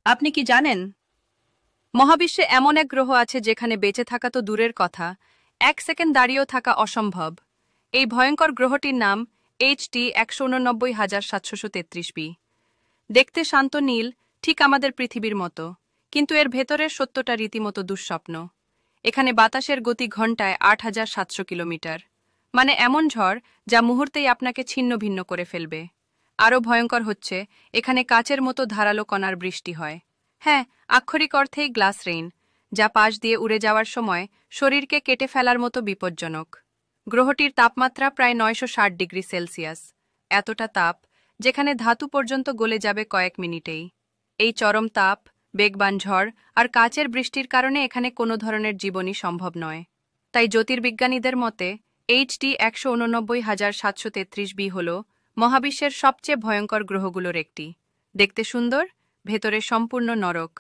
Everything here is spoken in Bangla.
আপনি কি জানেন মহাবিশ্বে এমন এক গ্রহ আছে যেখানে বেঁচে থাকা তো দূরের কথা, 1 সেকেন্ড দাঁড়িয়েও থাকা অসম্ভব। এই ভয়ঙ্কর গ্রহটির নাম HT 189,733b। দেখতে শান্ত নীল, ঠিক আমাদের পৃথিবীর মতো, কিন্তু এর ভেতরের সত্যটা রীতিমতো দুঃস্বপ্ন। এখানে বাতাসের গতি ঘন্টায় 8,700 কিলোমিটার, মানে এমন ঝড় যা মুহূর্তেই আপনাকে ছিন্ন ভিন্ন করে ফেলবে। আরও ভয়ঙ্কর হচ্ছে, এখানে কাচের মতো ধারালো কণার বৃষ্টি হয়। হ্যাঁ, আক্ষরিক অর্থেই গ্লাস রেইন, যা পাশ দিয়ে উড়ে যাওয়ার সময় শরীরকে কেটে ফেলার মতো বিপজ্জনক। গ্রহটির তাপমাত্রা প্রায় 960 ডিগ্রি সেলসিয়াস, এতটা তাপ যেখানে ধাতু পর্যন্ত গলে যাবে কয়েক মিনিটেই। এই চরম তাপ, বেগবান ঝড় আর কাচের বৃষ্টির কারণে এখানে কোনো ধরনের জীবনই সম্ভব নয়। তাই জ্যোতির্বিজ্ঞানীদের মতে HT 189,733b হল মহাবিশ্বের সবচেয়ে ভয়ঙ্কর গ্রহগুলোর একটি। দেখতে সুন্দর, ভেতরে সম্পূর্ণ নরক।